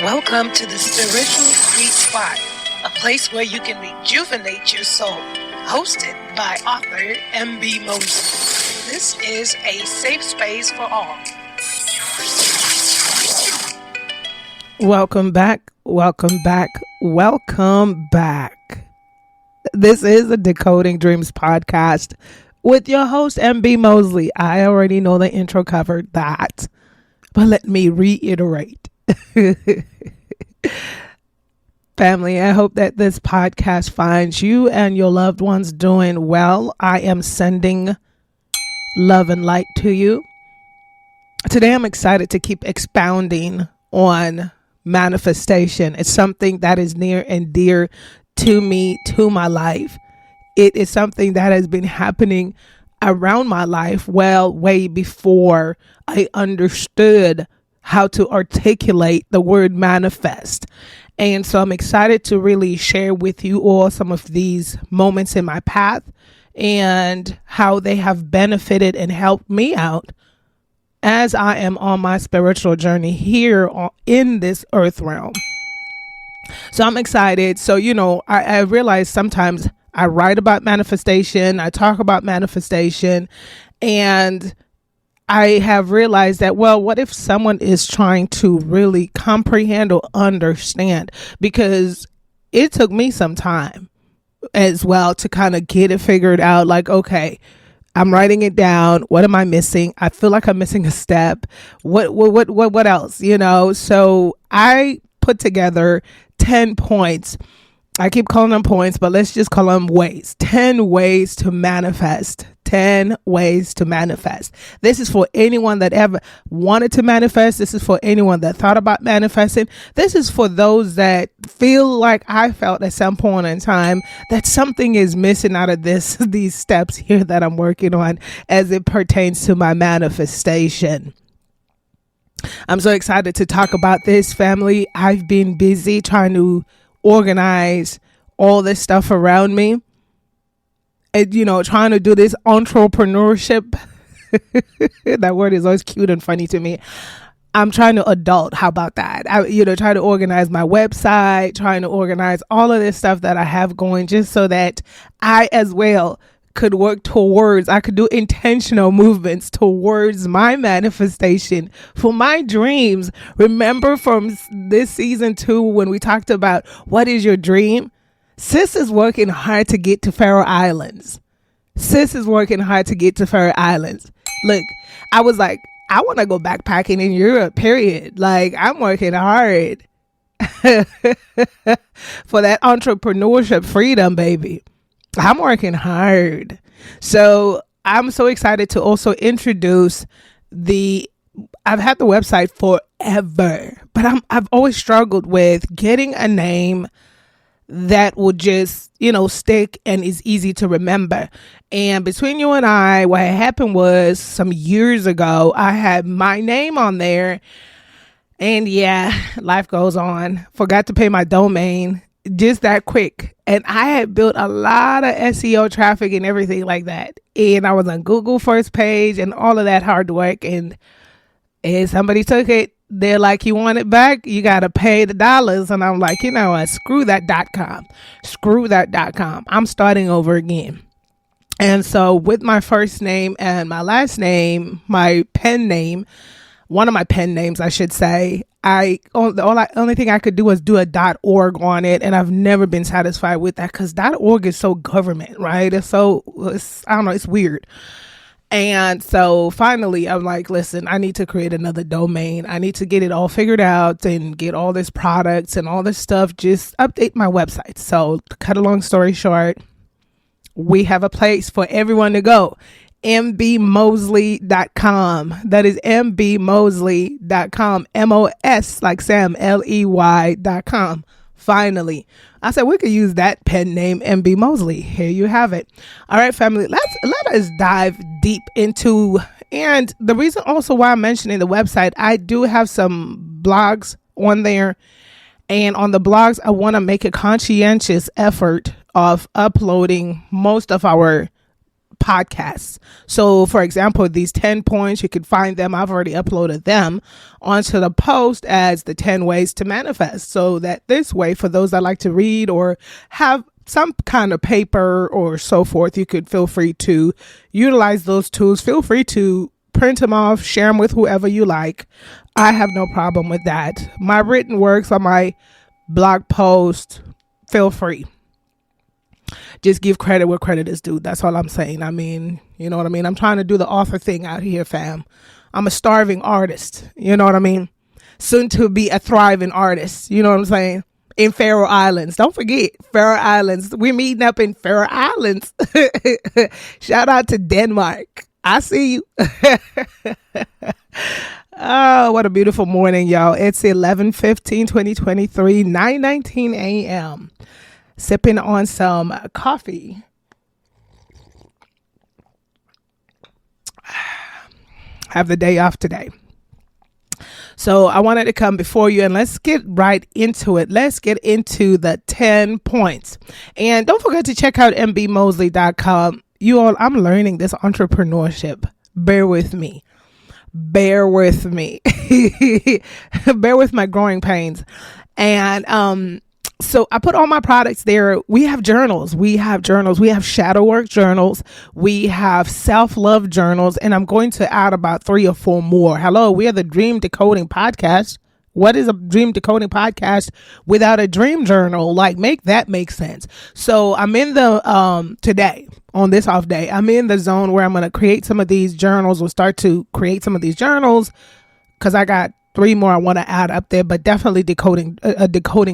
Welcome to the Spiritual Sweet Spot, a place where you can rejuvenate your soul. Hosted by author M.B. Mosley. This is a safe space for all. Welcome back. This is the Decoding Dreams Podcast with your host, M.B. Mosley. I already know the intro covered that, but let me reiterate. Family, I hope that this podcast finds you and your loved ones doing well. I am sending love and light to you. Today, I'm excited to keep expounding on manifestation. It's something that is near and dear to me, to my life. It is something that has been happening around my life, well, way before I understood how to articulate the word manifest. And so I'm excited to really share with you all some of these moments in my path and how they have benefited and helped me out as I am on my spiritual journey here in this earth realm. So I'm excited. So, I realize sometimes I write about manifestation, I talk about manifestation, and I have realized that, well, what if someone is trying to really comprehend or understand? Because it took me some time as well to kind of get it figured out. Like, okay, I'm writing it down. What am I missing? I feel like I'm missing a step. What else? So I put together 10 points. I keep calling them points, but let's just call them ways. 10 ways to manifest. 10 ways to manifest. This is for anyone that ever wanted to manifest. This is for anyone that thought about manifesting. This is for those that feel like I felt at some point in time that something is missing out of these steps here that I'm working on as it pertains to my manifestation. I'm so excited to talk about this, family. I've been busy trying to organize all this stuff around me and trying to do this entrepreneurship. That word is always cute and funny to me. I'm trying to adult. How about that? Try to organize my website, trying to organize all of this stuff that I have going, just so that I as well could work towards, I could do intentional movements towards my manifestation for my dreams. Remember from this season 2 when we talked about what is your dream? Sis is working hard to get to Faroe Islands. Look, I was like, I want to go backpacking in Europe, period. Like, I'm working hard for that entrepreneurship freedom, baby. I'm working hard. So I'm so excited to also introduce I've had the website forever, but I've always struggled with getting a name that would just, stick and is easy to remember. And between you and I, what happened was some years ago, I had my name on there, and yeah, life goes on. Forgot to pay my domain just that quick. And I had built a lot of SEO traffic and everything like that. And I was on Google first page and all of that hard work. And somebody took it. They're like, you want it back? You got to pay the dollars. And I'm like, screw that.com. I'm starting over again. And so with my first name and my last name, my pen name, one of my pen names, I should say, the only thing I could do was do a .org on it, and I've never been satisfied with that because .org is so government, right? I don't know, it's weird. And so finally, I'm like, listen, I need to create another domain. I need to get it all figured out and get all this products and all this stuff, just update my website. So to cut a long story short, we have a place for everyone to go. mbmosley.com. That is mbmosley.com. M-O-S like Sam, L-E-Y.com. Finally, I said we could use that pen name, MB Mosley. Here you have it. All right, family, let us dive deep into, and the reason also why I'm mentioning the website, I do have some blogs on there, and on the blogs, I want to make a conscientious effort of uploading most of our podcasts. So for example, these 10 points, you can find them. I've already uploaded them onto the post as the 10 ways to manifest. So that this way, for those that like to read or have some kind of paper or so forth, you could feel free to utilize those tools. Feel free to print them off, share them with whoever you like. I have no problem with that. My written works on my blog post, feel free. Just give credit where credit is due. That's all I'm saying. I mean, you know what I mean? I'm trying to do the author thing out here, fam. I'm a starving artist. You know what I mean? Soon to be a thriving artist. You know what I'm saying? In Faroe Islands. Don't forget, Faroe Islands. We're meeting up in Faroe Islands. Shout out to Denmark. I see you. Oh, what a beautiful morning, y'all. It's 11/15/2023, 9:19 a.m. Sipping on some coffee. Have the day off today. So I wanted to come before you and let's get right into it. Let's get into the 10 points. And don't forget to check out mbmosley.com. You all, I'm learning this entrepreneurship. Bear with me. Bear with me. Bear with my growing pains. And so I put all my products there. We have journals. We have shadow work journals. We have self-love journals. And I'm going to add about 3 or 4 more. Hello, we are the Dream Decoding Podcast. What is a dream decoding podcast without a dream journal? Like, make that make sense. So I'm in the, today on this off day, I'm in the zone where I'm going to create some of these journals. We'll start to create some of these journals because I got 3 more I want to add up there, but definitely decoding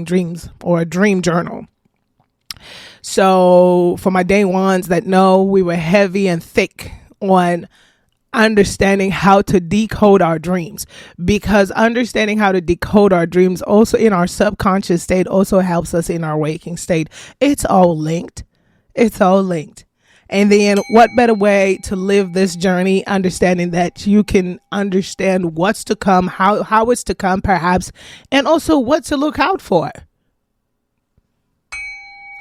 dreams or a dream journal. So for my day ones that know, we were heavy and thick on understanding how to decode our dreams, because understanding how to decode our dreams also in our subconscious state also helps us in our waking state. It's all linked. And then what better way to live this journey, understanding that you can understand what's to come, how it's to come perhaps, and also what to look out for.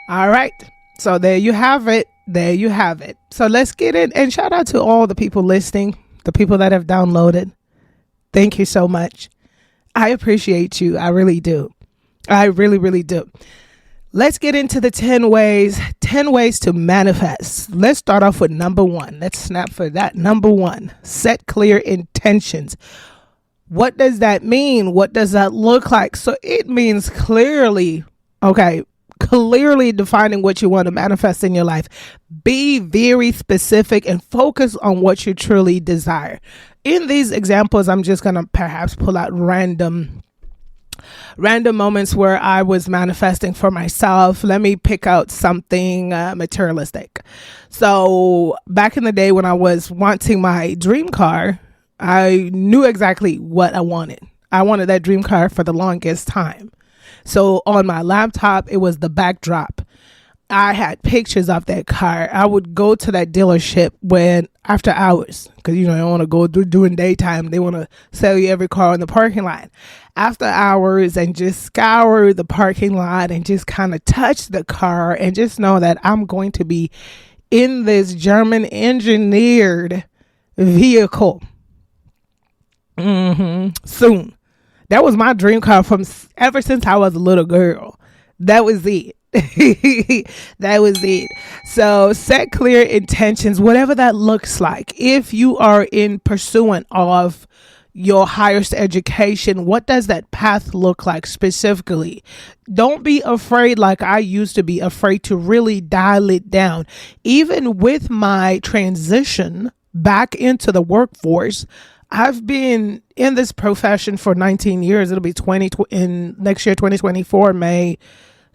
All right. So there you have it. So let's get in, and shout out to all the people listening, the people that have downloaded. Thank you so much. I appreciate you. I really do. I really, really do. Let's get into the 10 ways to manifest. Let's start off with number 1. Let's snap for that. Number 1, set clear intentions. What does that mean? What does that look like? So it means clearly defining what you want to manifest in your life. Be very specific and focus on what you truly desire. In these examples, I'm just going to perhaps pull out random moments where I was manifesting for myself. Let me pick out something materialistic. So back in the day when I was wanting my dream car, I knew exactly what I wanted. I wanted that dream car for the longest time. So on my laptop, it was the backdrop. I had pictures of that car. I would go to that dealership after hours, because you don't want to go during daytime. They want to sell you every car in the parking lot. After hours, and just scour the parking lot and just kind of touch the car and just know that I'm going to be in this German engineered vehicle soon. That was my dream car from ever since I was a little girl. That was it. That was it. So set clear intentions, whatever that looks like. If you are in pursuit of your highest education, what does that path look like specifically? Don't be afraid, like I used to be afraid, to really dial it down. Even with my transition back into the workforce, I've been in this profession for 19 years. It'll be 20 in next year, 2024, May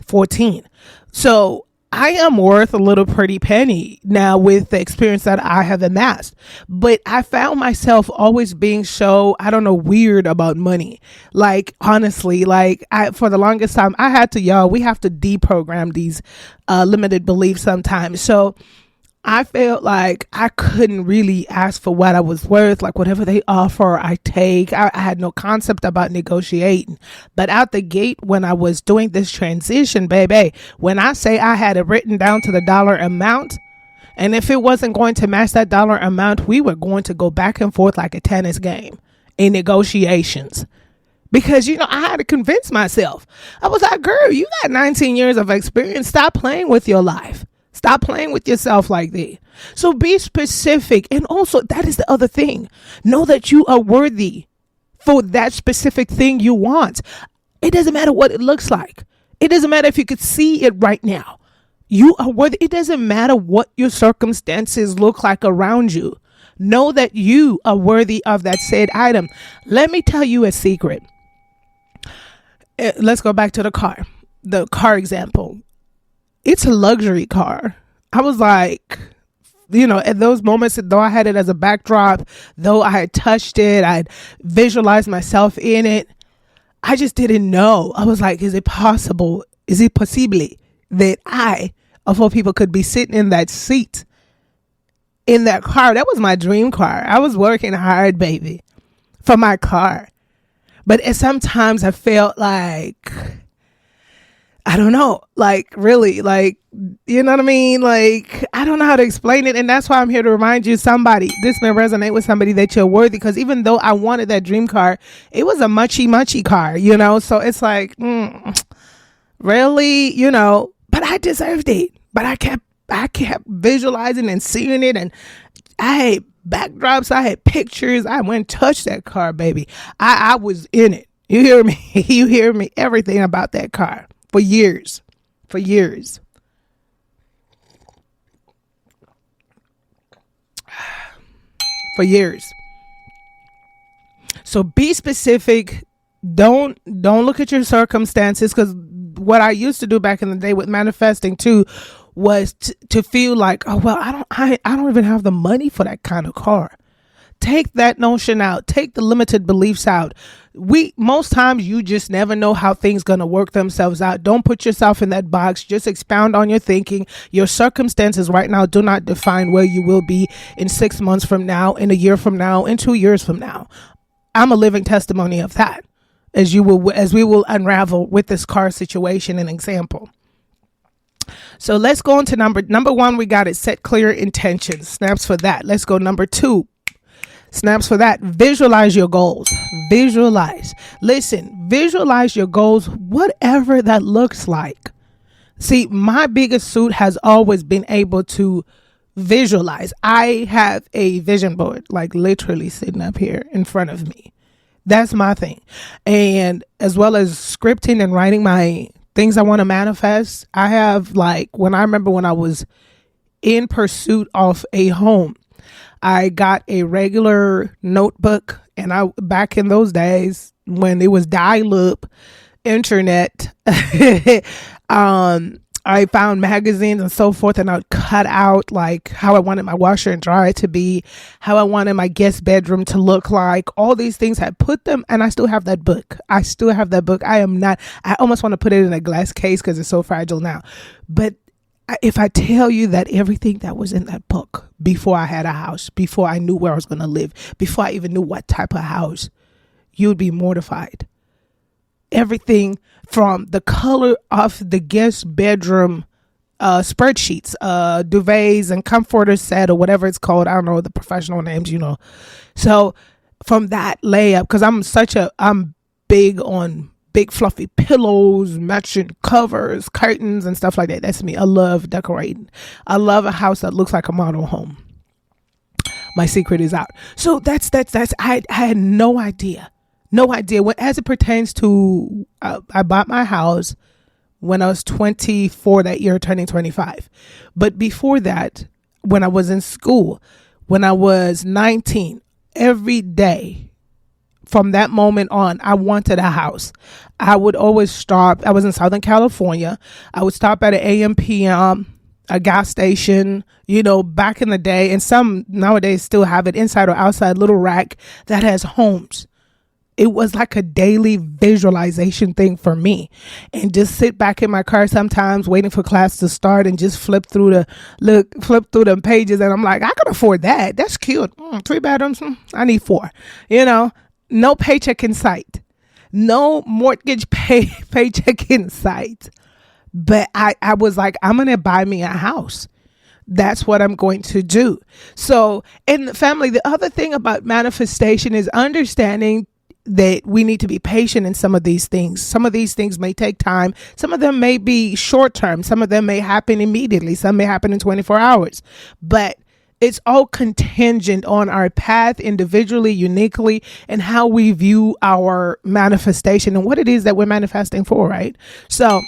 14. So I am worth a little pretty penny now with the experience that I have amassed. But I found myself always being so, weird about money. Like, honestly, for the longest time, I had to, we have to deprogram these limited beliefs sometimes. So I felt like I couldn't really ask for what I was worth. Like whatever they offer, I take. I had no concept about negotiating. But out the gate, when I was doing this transition, baby, when I say I had it written down to the dollar amount, And if it wasn't going to match that dollar amount, we were going to go back and forth like a tennis game in negotiations. Because, I had to convince myself. I was like, girl, you got 19 years of experience. Stop playing with your life. Stop playing with yourself like that. So be specific. And also, that is the other thing. Know that you are worthy for that specific thing you want. It doesn't matter what it looks like. It doesn't matter if you could see it right now. You are worthy. It doesn't matter what your circumstances look like around you. Know that you are worthy of that said item. Let me tell you a secret. Let's go back to the car example. It's a luxury car. I was like, at those moments, though I had it as a backdrop, though I had touched it, I'd visualized myself in it. I just didn't know. I was like, is it possible? Is it possible that I, of all people, could be sitting in that seat in that car? That was my dream car. I was working hard, baby, for my car. But sometimes I felt like, I don't know, like really, like, you know what I mean? Like, I don't know how to explain it. And that's why I'm here to remind you, this may resonate with somebody, that you're worthy. Because even though I wanted that dream car, it was a muchy car, So it's like, really, but I deserved it. But I kept visualizing and seeing it. And I had backdrops, I had pictures. I went and touched that car, baby. I was in it. You hear me? You hear me? Everything about that car for years. For years. So be specific. Don't look at your circumstances, because what I used to do back in the day with manifesting too was to feel like, oh well, I don't even have the money for that kind of car. Take that notion out. Take the limited beliefs out. Most times you just never know how things gonna work themselves out. Don't put yourself in that box. Just expound on your thinking. Your circumstances right now do not define where you will be in 6 months from now, in a year from now, in 2 years from now. I'm a living testimony of that, as we will unravel with this car situation and example. So let's go on to number one. We got it. Set clear intentions. Snaps for that. Let's go number 2. Snaps for that. Visualize your goals. Visualize. Listen, visualize your goals, whatever that looks like. See, my biggest suit has always been able to visualize. I have a vision board, like literally sitting up here in front of me. That's my thing. And as well as scripting and writing my things I want to manifest. I have, like, when I was in pursuit of a home, I got a regular notebook, and back in those days when it was dial-up internet, I found magazines and so forth, and I'd cut out like how I wanted my washer and dryer to be, how I wanted my guest bedroom to look like, all these things. I put them, and I still have that book. I almost want to put it in a glass case because it's so fragile now. But if I tell you that everything that was in that book, before I had a house, before I knew where I was going to live, before I even knew what type of house, you would be mortified. Everything from the color of the guest bedroom spreadsheets, duvets and comforter set, or whatever it's called. I don't know the professional names, So from that layup, because I'm big on big fluffy pillows, matching covers, curtains, and stuff like that. That's me. I love decorating. I love a house that looks like a model home. My secret is out. So that's I had no idea. No idea. As it pertains to, I bought my house when I was 24 that year, turning 25. But before that, when I was in school, when I was 19, every day from that moment on, I wanted a house. I would always stop. I was in Southern California. I would stop at an AM, PM, a gas station, back in the day. And some nowadays still have it, inside or outside, little rack that has homes. It was like a daily visualization thing for me, and just sit back in my car sometimes waiting for class to start and just flip through the pages. And I'm like, I can afford that. That's cute. 3 bedrooms. I need 4, no paycheck in sight, no mortgage paycheck in sight. But I was like, I'm going to buy me a house. that's what I'm going to do. So in the family, the other thing about manifestation is understanding that we need to be patient in some of these things. Some of these things may take time. Some of them may be short term. Some of them may happen immediately. Some may happen in 24 hours. But it's all contingent on our path individually, uniquely, and how we view our manifestation and what it is that we're manifesting for, right? So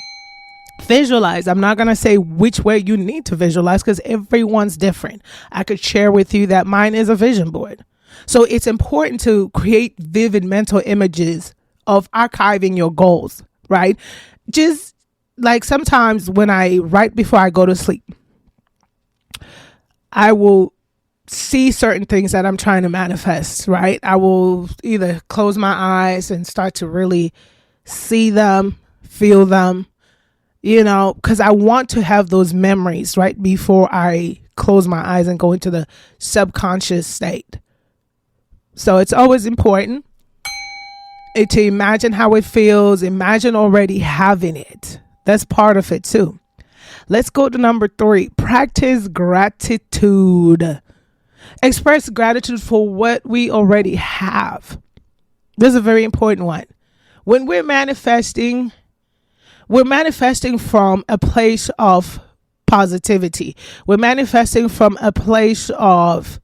visualize. I'm not going to say which way you need to visualize because everyone's different. I could share with you that mine is a vision board. So it's important to create vivid mental images of archiving your goals, right? Just like sometimes right before I go to sleep, I will see certain things that I'm trying to manifest, right? I will either close my eyes and start to really see them, feel them, because I want to have those memories right before I close my eyes and go into the subconscious state. So it's always important to imagine how it feels. Imagine already having it. That's part of it too. Let's go to number 3. Practice gratitude. Express gratitude for what we already have. This is a very important one. When we're manifesting from a place of positivity. We're manifesting from a place of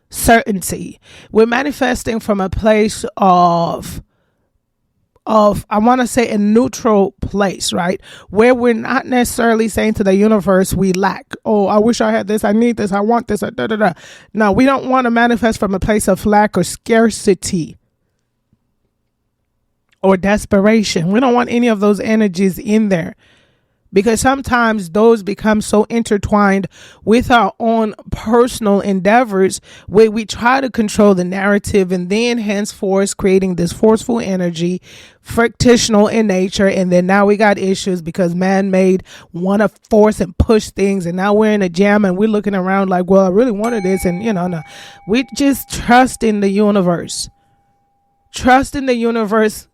certainty. We're manifesting from a place of I want to say a neutral place, right? Where we're not necessarily saying to the universe we lack. Oh, I wish I had this. I need this. I want this. No, we don't want to manifest from a place of lack or scarcity or desperation. We don't want any of those energies in there. Because sometimes those become so intertwined with our own personal endeavors where we try to control the narrative and then henceforth creating this forceful energy, frictional in nature. And then now we got issues because man-made want to force and push things. And now we're in a jam and we're looking around like, well, I really wanted this. And, no, we just trust in the universe. Trust in the universe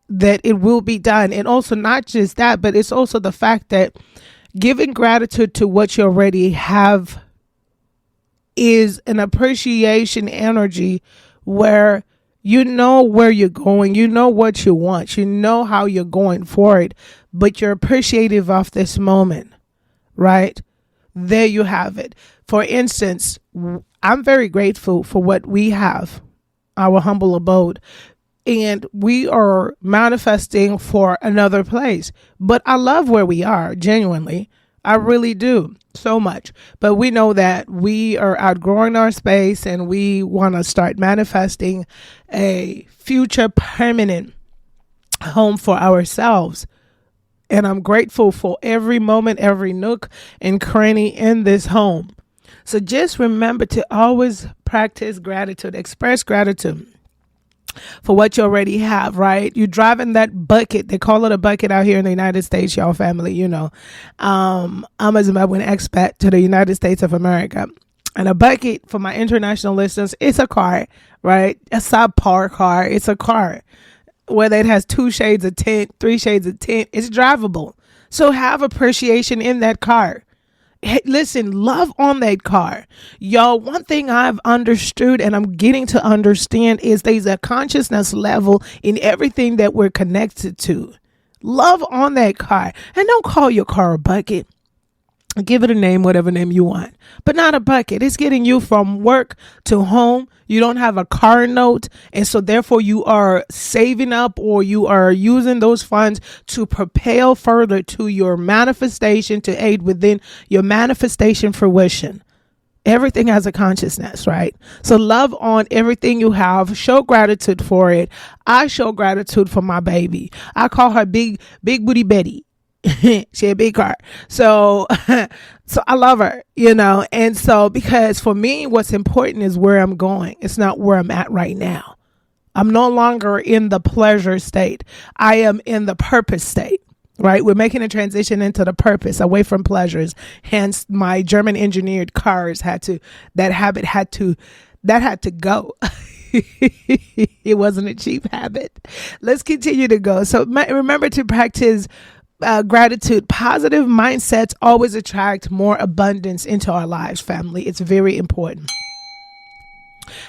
that it will be done. And also not just that, but it's also the fact that giving gratitude to what you already have is an appreciation energy where you know where you're going, you know what you want, you know how you're going for it, but you're appreciative of this moment, right? There you have it. For instance, I'm very grateful for what we have, our humble abode. And we are manifesting for another place. But I love where we are, genuinely. I really do, so much. But we know that we are outgrowing our space and we want to start manifesting a future permanent home for ourselves. And I'm grateful for every moment, every nook and cranny in this home. So just remember to always practice gratitude, express gratitude for what you already have, right? You're driving that bucket. They call it a bucket out here in the United States, y'all family, I'm a Zimbabwean expat to the United States of America. And a bucket, for my international listeners, it's a car, right? A subpar car. It's a car. Whether it has 2 shades of tint, 3 shades of tint, it's drivable. So have appreciation in that car. Hey, listen, love on that car. Y'all, one thing I've understood and I'm getting to understand is there's a consciousness level in everything that we're connected to. Love on that car. And don't call your car a bucket. Give it a name, whatever name you want, but not a bucket. It's getting you from work to home. You don't have a car note. And so therefore you are saving up or you are using those funds to propel further to your manifestation, to aid within your manifestation fruition. Everything has a consciousness, right? So love on everything you have. Show gratitude for it. I show gratitude for my baby. I call her Big Booty Betty. She a big car. So I love her, and so because for me, what's important is where I'm going. It's not where I'm at right now. I'm no longer in the pleasure state. I am in the purpose state, right? We're making a transition into the purpose away from pleasures. Hence my German engineered cars had to go. It wasn't a cheap habit. Let's continue to go. So remember to practice gratitude. Positive mindsets always attract more abundance into our lives, family. It's very important.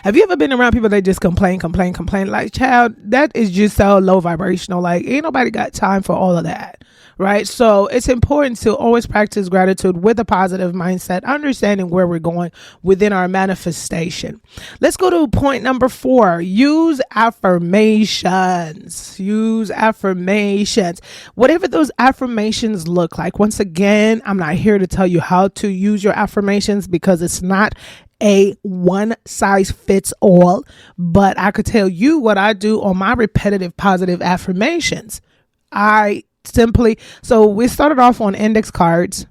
Have you ever been around people that just complain? Like, child, that is just so low vibrational. Like, ain't nobody got time for all of that, right? So it's important to always practice gratitude with a positive mindset, understanding where we're going within our manifestation. Let's go to point number 4. Use affirmations. Use affirmations. Whatever those affirmations look like. Once again, I'm not here to tell you how to use your affirmations because it's not a one size fits all, but I could tell you what I do on my repetitive positive affirmations. So we started off on index cards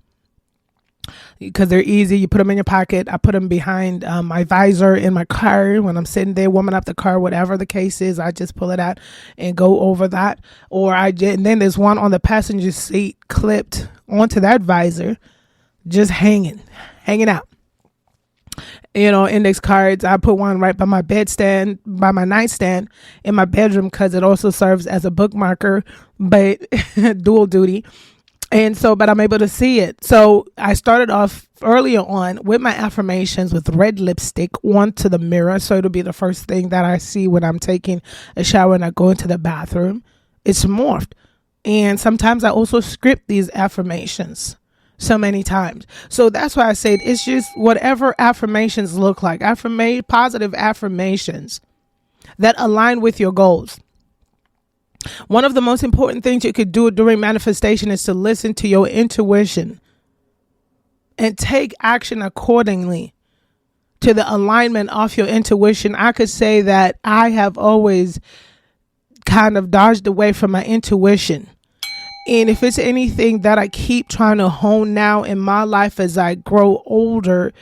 because they're easy. You put them in your pocket. I put them behind my visor in my car when I'm sitting there warming up the car, whatever the case is. I just pull it out and go over that. And then there's one on the passenger seat clipped onto that visor, just hanging out. Index cards. I put one right by my nightstand in my bedroom because it also serves as a bookmarker, but dual duty. But I'm able to see it. So I started off earlier on with my affirmations with red lipstick onto the mirror. So it'll be the first thing that I see when I'm taking a shower and I go into the bathroom. It's morphed. And sometimes I also script these affirmations so many times. So that's why I said it's just whatever affirmations look like. Positive affirmations that align with your goals. One of the most important things you could do during manifestation is to listen to your intuition and take action accordingly to the alignment of your intuition. I could say that I have always kind of dodged away from my intuition. And if it's anything that I keep trying to hone now in my life as I grow older,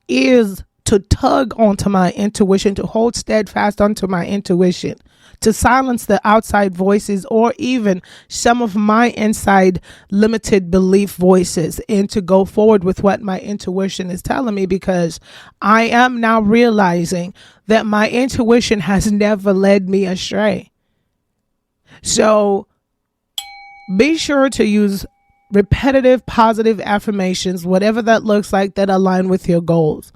is to tug onto my intuition, to hold steadfast onto my intuition, to silence the outside voices or even some of my inside limited belief voices, and to go forward with what my intuition is telling me, because I am now realizing that my intuition has never led me astray. So be sure to use repetitive positive affirmations, whatever that looks like, that align with your goals.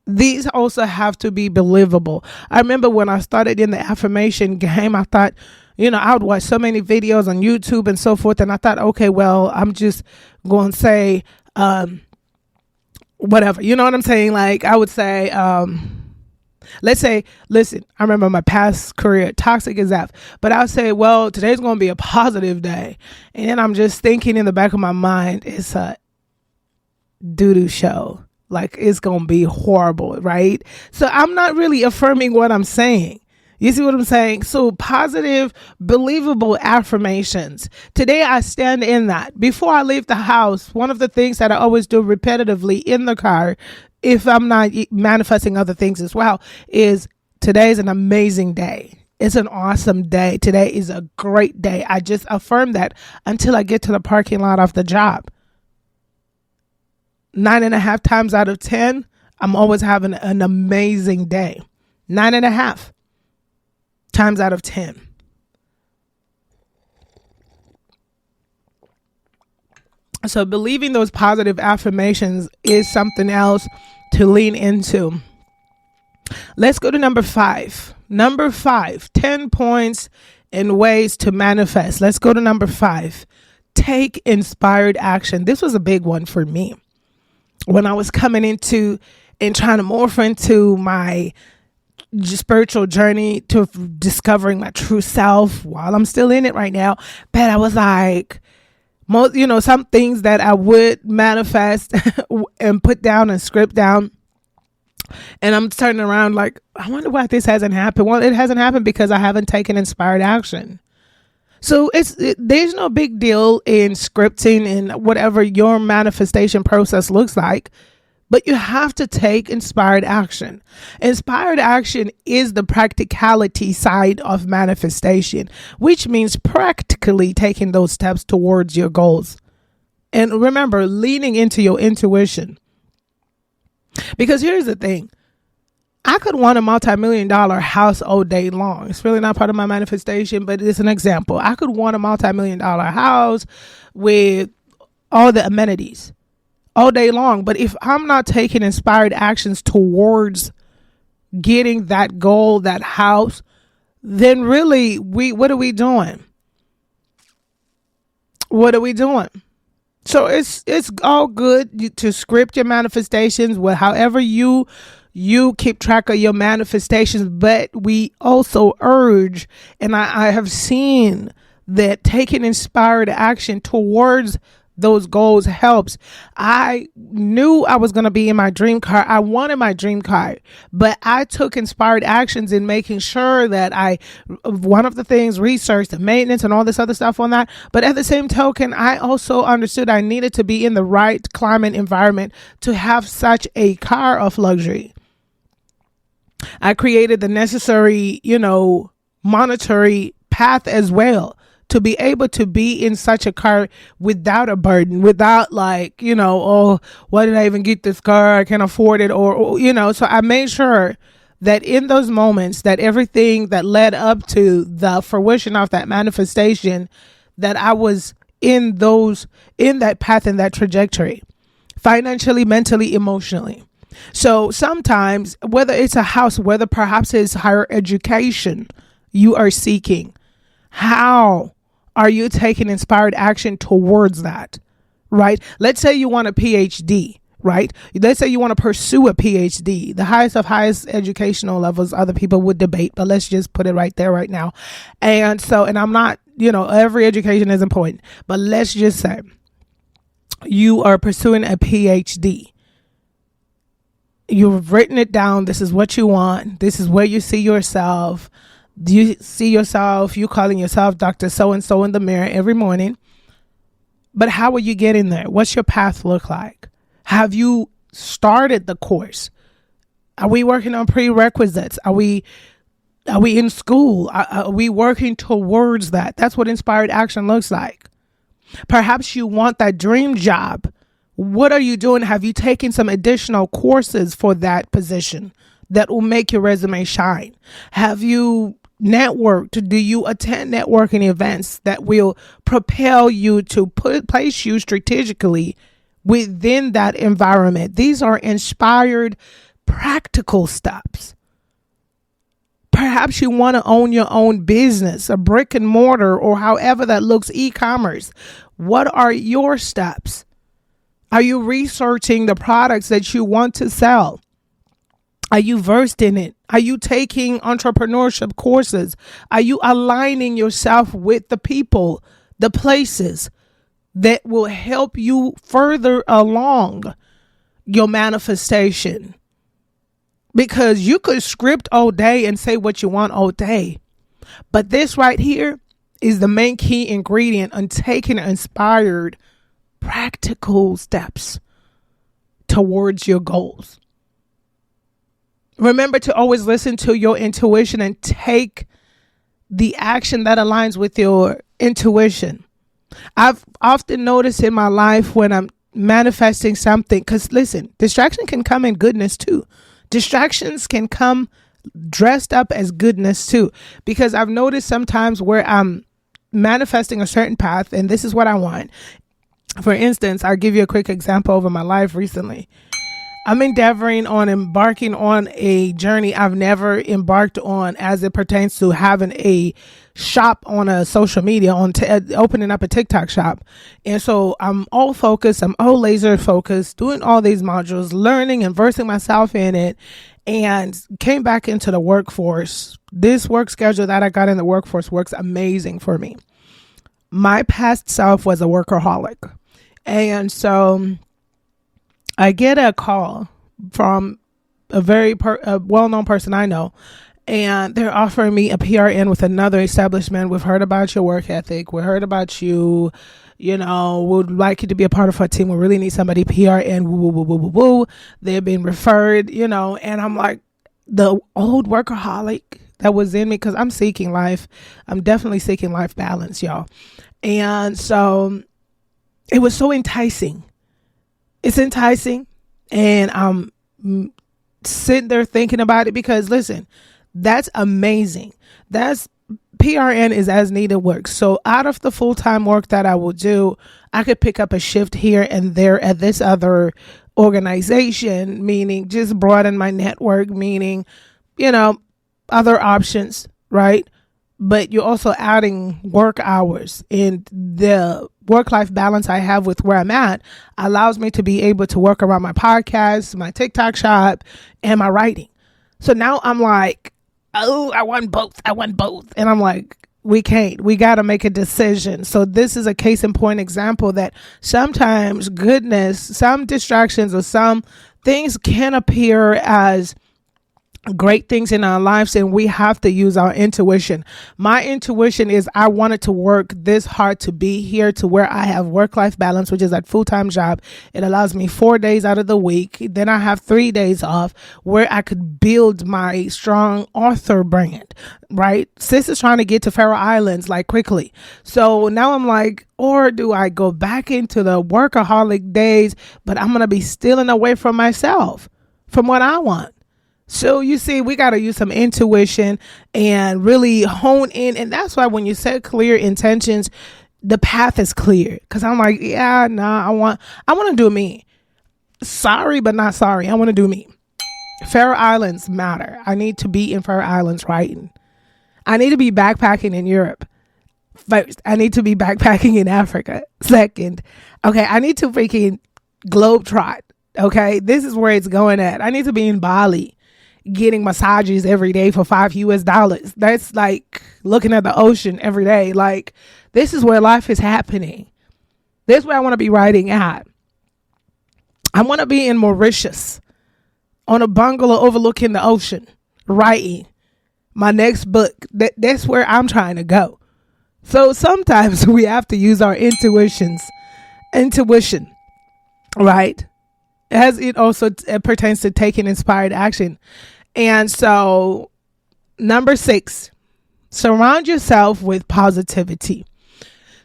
These also have to be believable. I remember when I started in the affirmation game, I thought, I would watch so many videos on YouTube and so forth. And I thought, okay, well, I'm just going to say, whatever, you know what I'm saying? Like I would say, let's say, listen, I remember my past career, toxic as F, but I'll say, well, today's going to be a positive day. And then I'm just thinking in the back of my mind, it's a doo-doo show. Like it's going to be horrible, right? So I'm not really affirming what I'm saying. You see what I'm saying? So positive, believable affirmations. Today I stand in that. Before I leave the house, one of the things that I always do repetitively in the car, if I'm not manifesting other things as well, is today's an amazing day. It's an awesome day. Today is a great day. I just affirm that until I get to the parking lot of the job. 9.5 times out of 10, I'm always having an amazing day. 9.5 times out of 10. So believing those positive affirmations is something else to lean into. Let's go to number 5. Number 5, 10 points and ways to manifest. Let's go to number 5. Take inspired action. This was a big one for me when I was coming into and trying to morph into my spiritual journey to discovering my true self while I'm still in it right now. But I was like, some things that I would manifest and put down and script down. And I'm turning around like, I wonder why this hasn't happened. Well, it hasn't happened because I haven't taken inspired action. So there's no big deal in scripting and whatever your manifestation process looks like, but you have to take inspired action. Inspired action is the practicality side of manifestation, which means practically taking those steps towards your goals. And remember, leaning into your intuition. Because here's the thing. I could want a multi-million-dollar house all day long. It's really not part of my manifestation, but it's an example. I could want a multi-million-dollar house with all the amenities all day long. But if I'm not taking inspired actions towards getting that goal, that house, then really, what are we doing? What are we doing? So it's all good to script your manifestations with however you keep track of your manifestations, but we also urge, and I have seen that taking inspired action towards those goals helps. I knew I was going to be in my dream car. I wanted my dream car, but I took inspired actions in making sure that one of the things, research, the maintenance and all this other stuff on that. But at the same token, I also understood I needed to be in the right climate environment to have such a car of luxury. I created the necessary, monetary path as well to be able to be in such a car without a burden, without oh, why did I even get this car? I can't afford it. Or so I made sure that in those moments that everything that led up to the fruition of that manifestation, that I was in that path, in that trajectory, financially, mentally, emotionally. So sometimes, whether it's a house, whether perhaps it's higher education you are seeking, how are you taking inspired action towards that, right? Let's say you want a PhD, right? Let's say you want to pursue a PhD, the highest educational levels other people would debate, but let's just put it right there right now. And I'm not, every education is important, but let's just say you are pursuing a PhD. You've written it down. This is what you want. This is where you see yourself. Do you see yourself, you calling yourself Dr. So-and-so in the mirror every morning? But how are you getting there? What's your path look like? Have you started the course? Are we working on prerequisites? Are we in school? Are we working towards that? That's what inspired action looks like. Perhaps you want that dream job. What are you doing? Have you taken some additional courses for that position that will make your resume shine? Have you networked? Do you attend networking events that will propel you to place you strategically within that environment? These are inspired, practical steps. Perhaps you want to own your own business, a brick and mortar, or however that looks, e-commerce. What are your steps? Are you researching the products that you want to sell? Are you versed in it? Are you taking entrepreneurship courses? Are you aligning yourself with the people, the places that will help you further along your manifestation? Because you could script all day and say what you want all day. But this right here is the main key ingredient on taking inspired, practical steps towards your goals. Remember to always listen to your intuition and take the action that aligns with your intuition. I've often noticed in my life when I'm manifesting something, because listen, distraction can come in goodness too. Distractions can come dressed up as goodness too, because I've noticed sometimes where I'm manifesting a certain path and this is what I want. For instance, I'll give you a quick example over my life recently. I'm embarking on a journey I've never embarked on as it pertains to having a shop on a social media, opening up a TikTok shop. And so I'm all focused. I'm all laser focused, doing all these modules, learning and versing myself in it, and came back into the workforce. This work schedule that I got in the workforce works amazing for me. My past self was a workaholic. And so I get a call from a very well-known person I know, and they're offering me a PRN with another establishment. We've heard about your work ethic. We heard about you, would like you to be a part of our team. We really need somebody PRN. Woo, woo, woo, woo, woo. They're being referred, and I'm like, the old workaholic that was in me, because I'm seeking life. I'm definitely seeking life balance, y'all. And so it was so enticing. It's enticing, and I'm sit there thinking about it, because listen, that's amazing. That's PRN is as needed work. So out of the full-time work that I will do, I could pick up a shift here and there at this other organization, meaning just broaden my network, meaning, other options, right? But you're also adding work hours, and the work-life balance I have with where I'm at allows me to be able to work around my podcast, my TikTok shop, and my writing. So now I'm like, oh, I want both. And I'm like, we got to make a decision. So this is a case in point example that sometimes some distractions or some things can appear as great things in our lives, and we have to use our intuition. My intuition is I wanted to work this hard to be here to where I have work-life balance, which is that full-time job. It allows me 4 days out of the week. Then I have 3 days off where I could build my strong author brand, right? Sis is trying to get to Faroe Islands like quickly. So now I'm like, or do I go back into the workaholic days, but I'm going to be stealing away from myself, from what I want? So you see, we got to use some intuition and really hone in. And that's why when you set clear intentions, the path is clear. Because I'm like, I want to do me. Sorry, but not sorry. I want to do me. Faroe Islands matter. I need to be in Faroe Islands writing. I need to be backpacking in Europe. First, I need to be backpacking in Africa. Second, okay, I need to freaking globetrot. Okay, this is where it's going at. I need to be in Bali, getting massages every day for $5. That's like looking at the ocean every day. Like, this is where life is happening. This is where I want to be writing at. I want to be in Mauritius on a bungalow overlooking the ocean, writing my next book. That's where I'm trying to go. So sometimes we have to use our intuition, right? As it also pertains to taking inspired action. And so, number 6, surround yourself with positivity.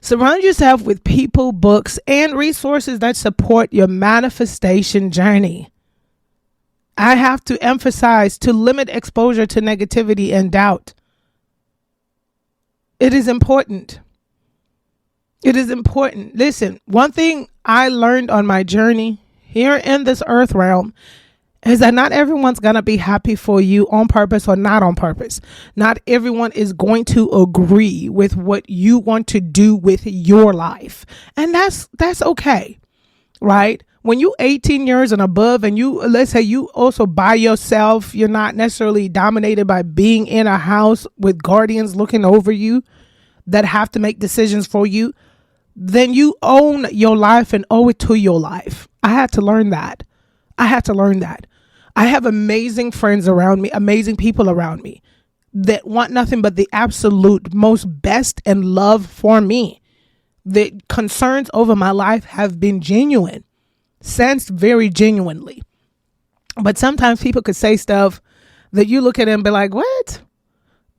Surround yourself with people, books, and resources that support your manifestation journey. I have to emphasize to limit exposure to negativity and doubt. It is important. It is important. Listen, one thing I learned on my journey here in this earth realm is that not everyone's going to be happy for you on purpose or not on purpose. Not everyone is going to agree with what you want to do with your life. And that's okay, right? When you 18 years and above and let's say you also by yourself, you're not necessarily dominated by being in a house with guardians looking over you that have to make decisions for you, then you own your life and owe it to your life. I had to learn that. I have amazing friends around me, amazing people around me that want nothing but the absolute most best and love for me. The concerns over my life have been genuine, sensed very genuinely. But sometimes people could say stuff that you look at and be like, what?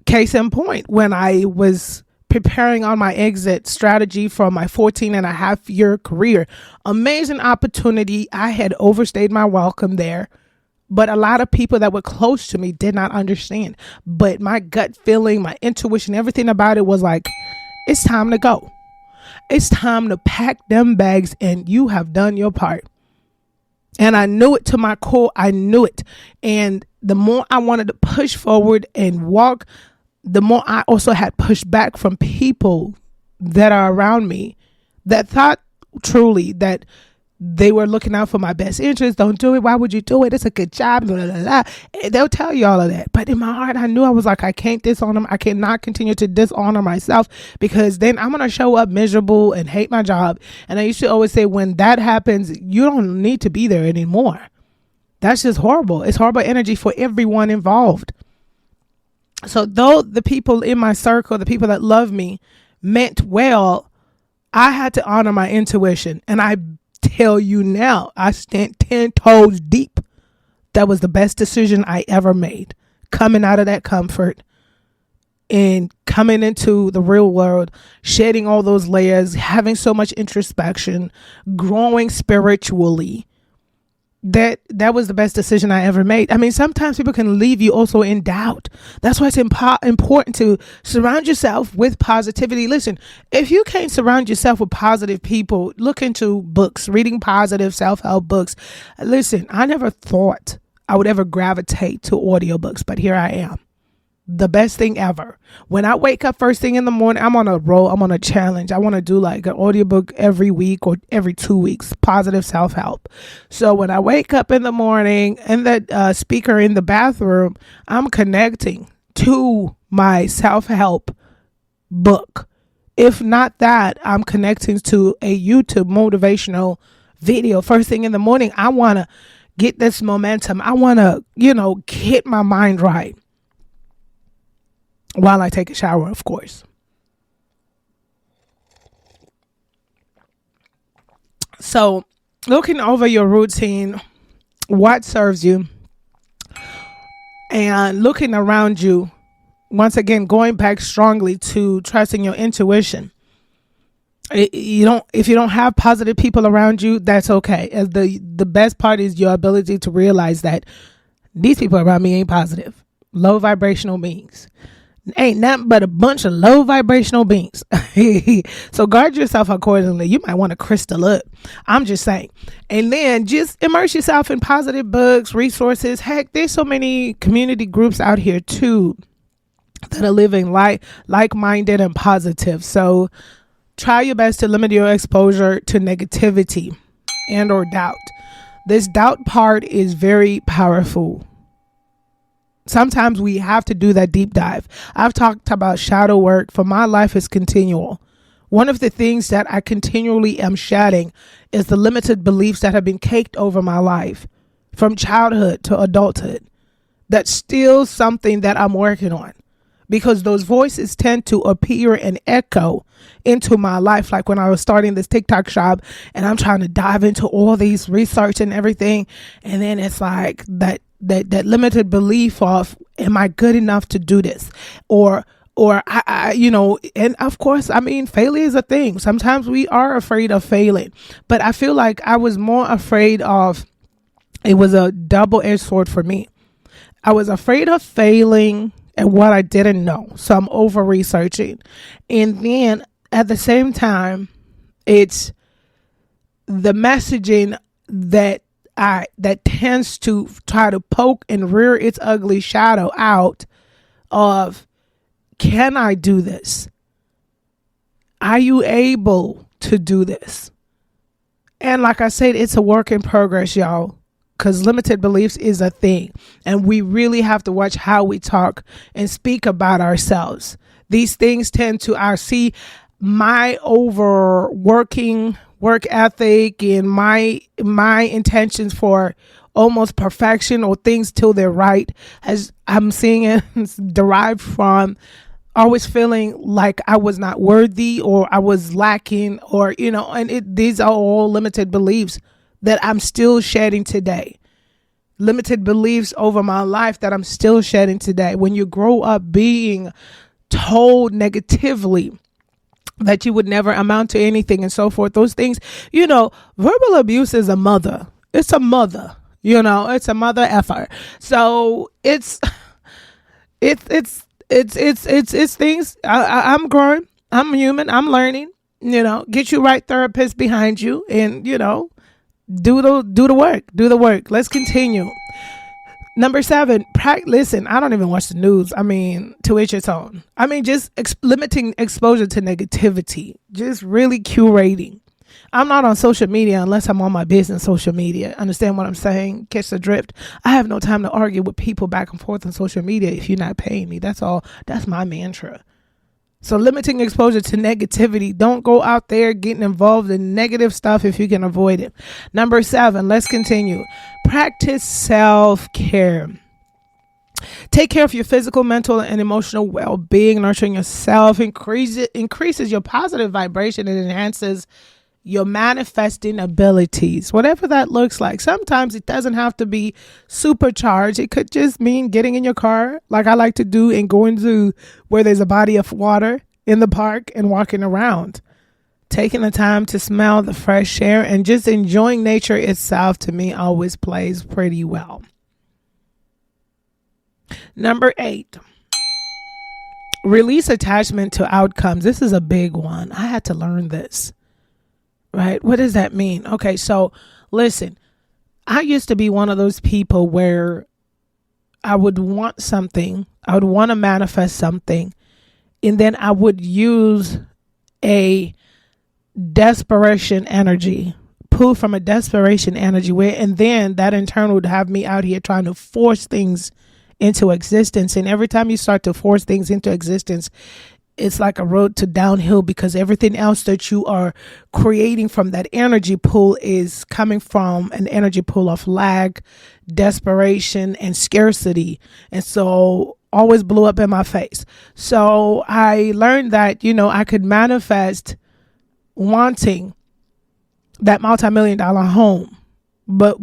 Case in point, when I was preparing on my exit strategy for my 14.5-year career, amazing opportunity. I had overstayed my welcome there. But a lot of people that were close to me did not understand. But my gut feeling, my intuition, everything about it was like, it's time to go. It's time to pack them bags and you have done your part. And I knew it to my core. I knew it. And the more I wanted to push forward and walk, the more I also had pushback from people that are around me that thought truly that they were looking out for my best interest. Don't do it. Why would you do it? It's a good job. Blah, blah, blah. They'll tell you all of that. But in my heart, I knew I was like, I can't dishonor them. I cannot continue to dishonor myself because then I'm going to show up miserable and hate my job. And I used to always say, when that happens, you don't need to be there anymore. That's just horrible. It's horrible energy for everyone involved. So though the people in my circle, the people that love me, meant well, I had to honor my intuition. And I tell you now, I stand 10 toes deep. That was the best decision I ever made. Coming out of that comfort and coming into the real world, shedding all those layers, having so much introspection, growing spiritually. that was the best decision I ever made. I mean, sometimes people can leave you also in doubt. That's why it's important to surround yourself with positivity. Listen, if you can't surround yourself with positive people, look into books, reading positive self-help books. Listen, I never thought I would ever gravitate to audiobooks, but here I am. The best thing ever. When I wake up first thing in the morning, I'm on a roll. I'm on a challenge. I want to do like an audiobook every week or every 2 weeks, positive self-help. So when I wake up in the morning and that speaker in the bathroom, I'm connecting to my self-help book. If not that, I'm connecting to a YouTube motivational video first thing in the morning. I want to get this momentum. I want to, get my mind right. While I take a shower, of course. So, looking over your routine, what serves you, and looking around you, once again, going back strongly to trusting your intuition. If you don't have positive people around you, that's okay. As the best part is your ability to realize that these people around me ain't positive. Low vibrational beings. Ain't nothing but a bunch of low vibrational beings. So guard yourself accordingly. You might want to crystal up. I'm just saying. And then just immerse yourself in positive books, resources. Heck, there's so many community groups out here too that are living like-minded and positive. So try your best to limit your exposure to negativity and or doubt. This doubt part is very powerful. Sometimes we have to do that deep dive. I've talked about shadow work. For my life is continual. One of the things that I continually am shedding is the limited beliefs that have been caked over my life from childhood to adulthood. That's still something that I'm working on because those voices tend to appear and echo into my life. Like when I was starting this TikTok shop and I'm trying to dive into all these research and everything. And then it's like that limited belief of, am I good enough to do this? Or and of course, I mean, failure is a thing. Sometimes we are afraid of failing, but I feel like I was more afraid of, it was a double-edged sword for me. I was afraid of failing at what I didn't know. So I'm over researching. And then at the same time, it's the messaging that tends to try to poke and rear its ugly shadow out of, can I do this? Are you able to do this? And like I said, it's a work in progress, y'all, because limited beliefs is a thing. And we really have to watch how we talk and speak about ourselves. These things tend to, I see my overworking work ethic and my intentions for almost perfection or things till they're right, as I'm seeing it derived from always feeling like I was not worthy or I was lacking or, and these are all limited beliefs that I'm still shedding today. Limited beliefs over my life that I'm still shedding today. When you grow up being told negatively that you would never amount to anything and so forth, those things, verbal abuse is a mother. It's a mother, it's a mother effer. So it's things. I'm growing. I'm human. I'm learning, get you right therapist behind you and, do the work. Let's continue. Number 7, listen, I don't even watch the news. I mean, to each its own. I mean, just limiting exposure to negativity. Just really curating. I'm not on social media unless I'm on my business social media. Understand what I'm saying? Catch the drift. I have no time to argue with people back and forth on social media if you're not paying me. That's all. That's my mantra. So limiting exposure to negativity. Don't go out there getting involved in negative stuff if you can avoid it. Number 7, let's continue. Practice self-care. Take care of your physical, mental, and emotional well-being. Nurturing yourself increases your positive vibration and enhances your manifesting abilities, whatever that looks like. Sometimes it doesn't have to be supercharged. It could just mean getting in your car, like I like to do, and going to where there's a body of water in the park and walking around. taking the time to smell the fresh air and just enjoying nature itself, to me, always plays pretty well. Number 8, release attachment to outcomes. This is a big one. I had to learn this, right? What does that mean? Okay, so listen, I used to be one of those people where I would want something, I would want to manifest something, and then I would use a desperation energy, pull from a desperation energy, and then that in turn would have me out here trying to force things into existence. And every time you start to force things into existence, it's like a road to downhill, because everything else that you are creating from that energy pool is coming from an energy pool of lack, desperation, and scarcity. And so always blew up in my face. So I learned that, I could manifest wanting that multi-million-dollar home. But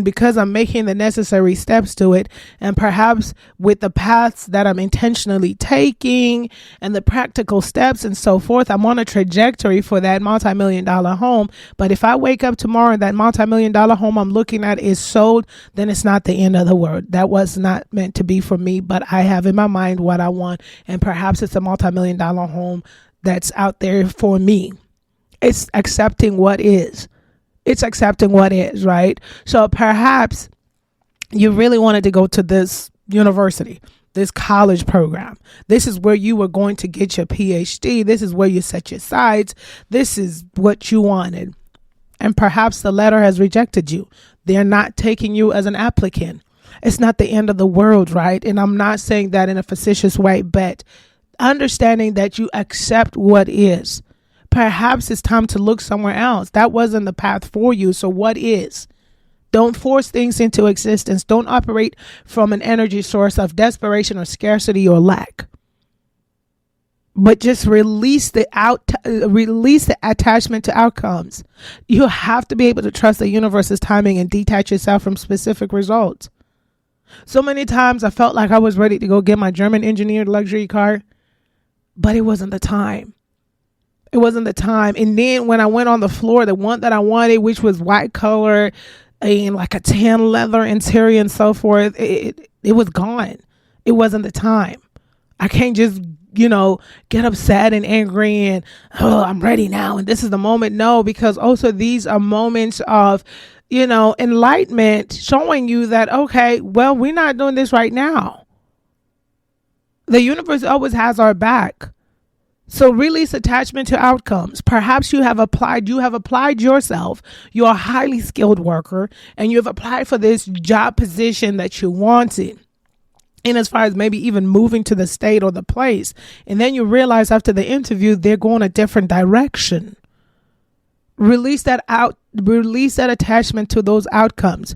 because I'm making the necessary steps to it, and perhaps with the paths that I'm intentionally taking and the practical steps and so forth, I'm on a trajectory for that multi-million-dollar home. But if I wake up tomorrow and that multi-million-dollar home I'm looking at is sold, then it's not the end of the world. That was not meant to be for me, but I have in my mind what I want, and perhaps it's a multi-million-dollar home that's out there for me. It's accepting what is. It's accepting what is, right? So perhaps you really wanted to go to this university, this college program. This is where you were going to get your PhD. This is where you set your sights. This is what you wanted. And perhaps the letter has rejected you. They're not taking you as an applicant. It's not the end of the world, right? And I'm not saying that in a facetious way, but understanding that you accept what is. Perhaps it's time to look somewhere else. That wasn't the path for you. So what is? Don't force things into existence. Don't operate from an energy source of desperation or scarcity or lack. But just release the attachment to outcomes. You have to be able to trust the universe's timing and detach yourself from specific results. So many times I felt like I was ready to go get my German engineered luxury car, but it wasn't the time. It wasn't the time. And then when I went on the floor, the one that I wanted, which was white color and like a tan leather interior and so forth, it was gone. It wasn't the time. I can't just, get upset and angry and, I'm ready now, and this is the moment. No, because also these are moments of, enlightenment, showing you that, okay, well, we're not doing this right now. The universe always has our back. So release attachment to outcomes. Perhaps you have applied yourself. You're a highly skilled worker and you have applied for this job position that you wanted. And as far as maybe even moving to the state or the place. And then you realize after the interview, they're going a different direction. Release that attachment to those outcomes.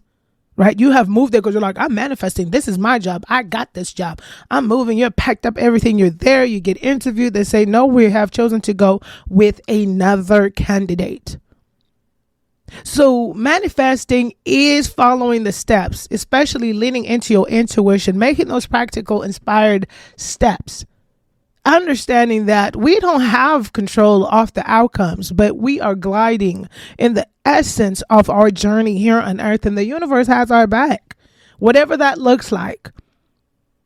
Right? You have moved there because you're like, I'm manifesting. This is my job. I got this job. I'm moving. You're packed up everything. You're there. You get interviewed. They say, no, we have chosen to go with another candidate. So manifesting is following the steps, especially leaning into your intuition, making those practical, inspired steps. Understanding that we don't have control of the outcomes, but we are gliding in the essence of our journey here on earth, and the universe has our back, whatever that looks like.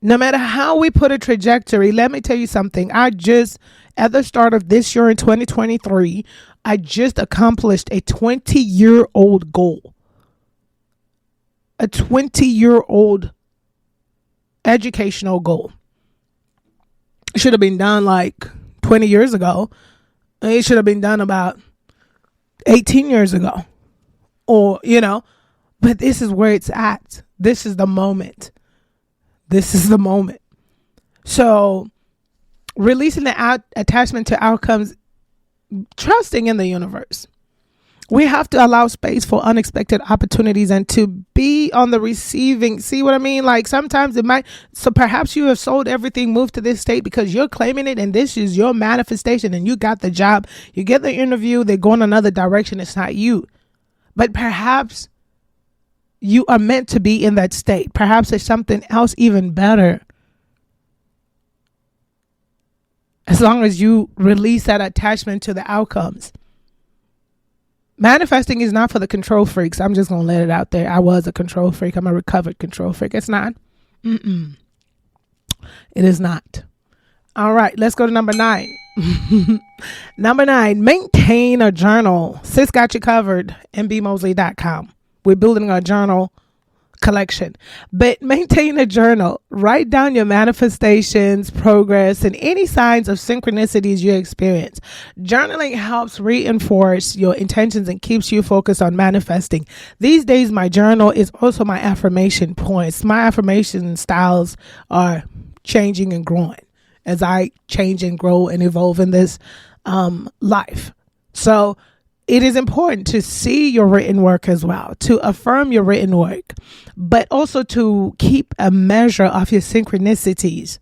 No matter how we put a trajectory, let me tell you something. At the start of this year in 2023, I just accomplished a 20-year-old goal. A 20-year-old educational goal. It should have been done like 20 years ago. It should have been done about 18 years ago. Or, but this is where it's at. This is the moment. So releasing the attachment to outcomes, trusting in the universe. We have to allow space for unexpected opportunities and to be on the receiving. See what I mean? Like sometimes so perhaps you have sold everything, moved to this state because you're claiming it and this is your manifestation and you got the job. You get the interview, they go in another direction. It's not you. But perhaps you are meant to be in that state. Perhaps there's something else even better. As long as you release that attachment to the outcomes. Manifesting is not for the control freaks. I'm just going to let it out there. I was a control freak. I'm a recovered control freak. It's not. It is not. All right, let's go to number 9. Number 9, maintain a journal. Sis got you covered. mbmosley.com. We're building a journal collection, but maintain a journal. Write down your manifestations, progress, and any signs of synchronicities you experience. Journaling helps reinforce your intentions and keeps you focused on manifesting. These days, my journal is also my affirmation points. My affirmation styles are changing and growing as I change and grow and evolve in this life. So it is important to see your written work as well, to affirm your written work, but also to keep a measure of your synchronicities,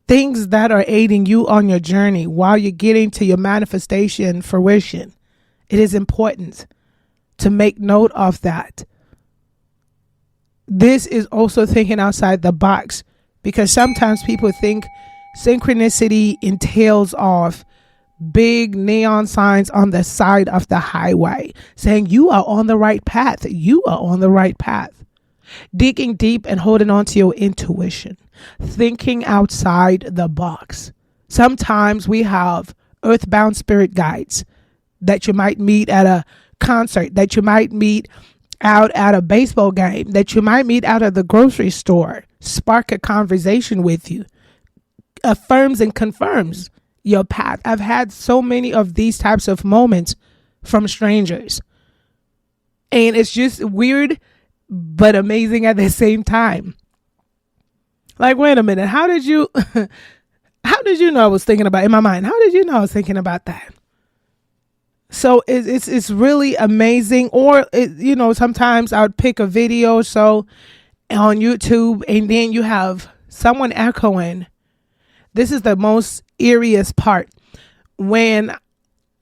things that are aiding you on your journey while you're getting to your manifestation fruition. It is important to make note of that. This is also thinking outside the box, because sometimes people think synchronicity entails of big neon signs on the side of the highway saying you are on the right path. You are on the right path. Digging deep and holding on to your intuition. Thinking outside the box. Sometimes we have earthbound spirit guides that you might meet at a concert, that you might meet out at a baseball game, that you might meet out at the grocery store, spark a conversation with you, affirms and confirms your path. I've had so many of these types of moments from strangers, and it's just weird but amazing at the same time. Like, wait a minute, how did you know I was thinking about, in my mind, how did you know I was thinking about that? So it's really amazing. Or sometimes I would pick a video so on YouTube, and then you have someone echoing. This is the most eeriest part, when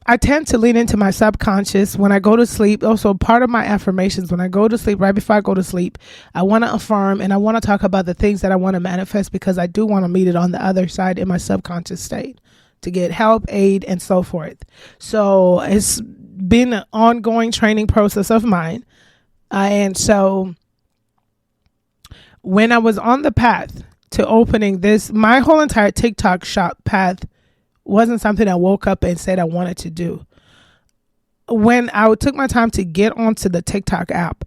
I tend to lean into my subconscious when I go to sleep. Also, part of my affirmations when I go to sleep, right before I go to sleep, I want to affirm and I want to talk about the things that I want to manifest, because I do want to meet it on the other side in my subconscious state to get help, aid, and so forth. So it's been an ongoing training process of mine. And so when I was on the path to opening this, my whole entire TikTok shop path wasn't something I woke up and said I wanted to do. When I took my time to get onto the TikTok app,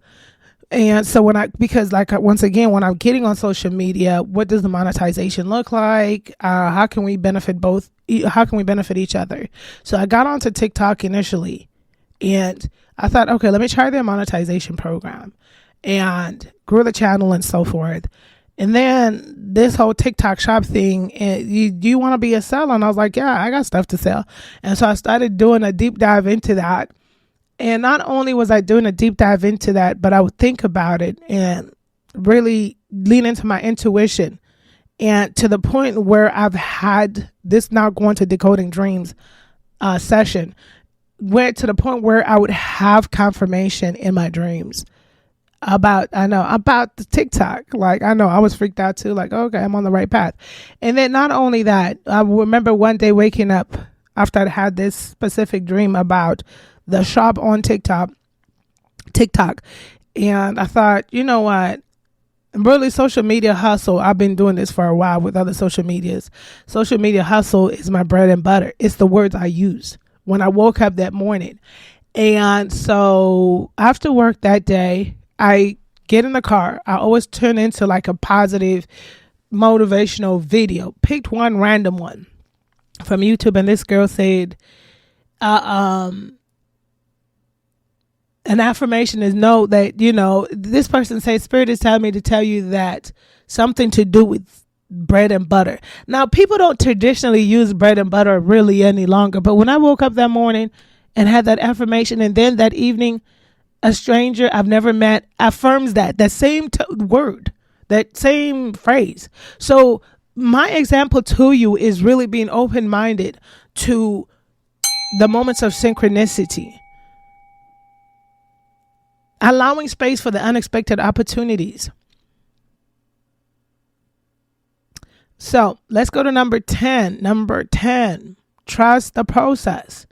and so once again, when I'm getting on social media, what does the monetization look like? How can we benefit each other? So I got onto TikTok initially, and I thought, okay, let me try their monetization program, and grew the channel and so forth. And then this whole TikTok shop thing, do you want to be a seller? And I was like, yeah, I got stuff to sell. And so I started doing a deep dive into that. And not only was I doing a deep dive into that, but I would think about it and really lean into my intuition. And to the point where I've had this, now going to Decoding Dreams session, went to the point where I would have confirmation in my dreams about the TikTok. Like, I know I was freaked out too, like, okay, I'm on the right path. And then not only that, I remember one day waking up after I had this specific dream about the shop on TikTok. And I thought, you know what? Really, social media hustle. I've been doing this for a while with other social medias. Social media hustle is my bread and butter. It's the words I use when I woke up that morning. And so after work that day, I get in the car. I always turn into like a positive motivational video. Picked one random one from YouTube, and this girl said, an affirmation is know that, this person says, Spirit is telling me to tell you that something to do with bread and butter. Now, people don't traditionally use bread and butter really any longer, but when I woke up that morning and had that affirmation, and then that evening, a stranger I've never met affirms that same word, that same phrase. So my example to you is really being open-minded to the moments of synchronicity, allowing space for the unexpected opportunities. So let's go to number 10. Number 10, trust the process.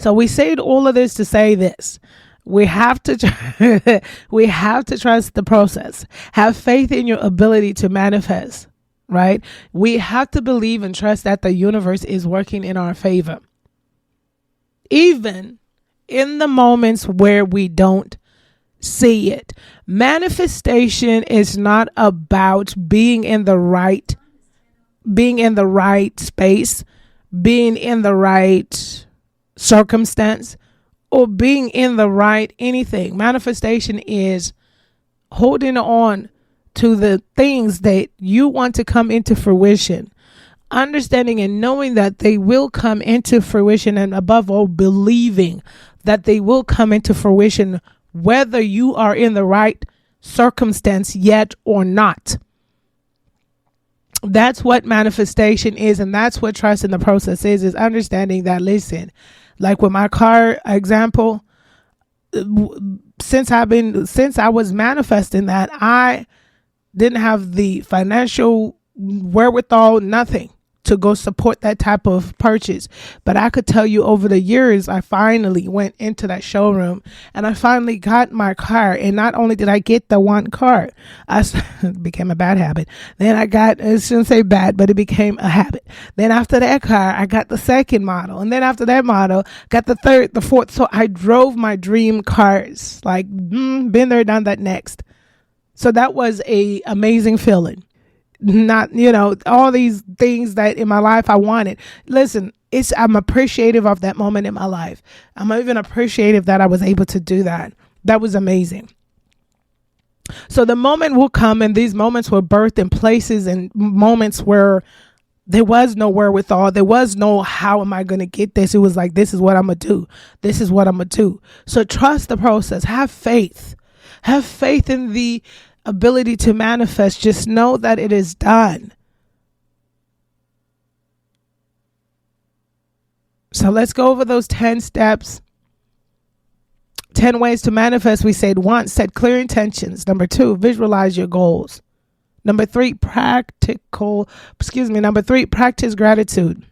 So we say all of this to say this. We have to we have to trust the process. Have faith in your ability to manifest, right? We have to believe and trust that the universe is working in our favor. Even in the moments where we don't see it. Manifestation is not about being in the right space, being in the right circumstance, or being in the right anything. Manifestation is holding on to the things that you want to come into fruition, understanding and knowing that they will come into fruition, and above all, believing that they will come into fruition whether you are in the right circumstance yet or not. That's what manifestation is, and that's what trust in the process is understanding that, listen, like with my car example, since I was manifesting that, I didn't have the financial wherewithal, nothing to go support that type of purchase. But I could tell you, over the years, I finally went into that showroom and I finally got my car. And not only did I get the one car, it became a bad habit. Then I shouldn't say bad, but it became a habit. Then after that car, I got the second model. And then after that model, got the third, the fourth. So I drove my dream cars, like been there, done that next. So that was a amazing feeling. Not, all these things that in my life I wanted. Listen, I'm appreciative of that moment in my life. I'm even appreciative that I was able to do that. That was amazing. So the moment will come, and these moments were birthed in places and moments where there was no wherewithal. There was no, how am I going to get this? It was like, this is what I'm going to do. This is what I'm going to do. So trust the process. Have faith. Have faith in the ability to manifest. Just know that it is done. So let's go over those 10 steps, 10 ways to manifest. We said 1, set clear intentions. Number 2, visualize your goals. Number 3, practice gratitude.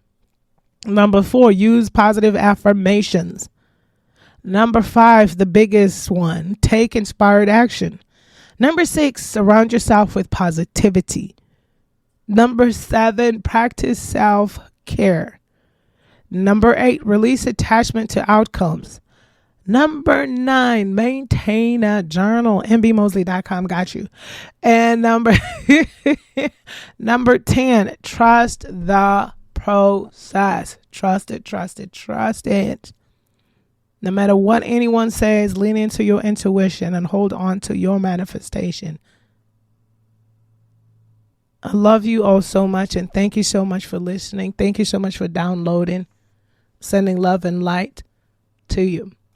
Number 4, use positive affirmations. Number 5, the biggest one, take inspired action. Number 6, surround yourself with positivity. Number 7, practice self-care. Number 8, release attachment to outcomes. Number 9, maintain a journal. mbmosley.com got you. And number 10, trust the process. Trust it. No matter what anyone says, lean into your intuition and hold on to your manifestation. I love you all so much, and thank you so much for listening. Thank you so much for downloading, sending love and light to you.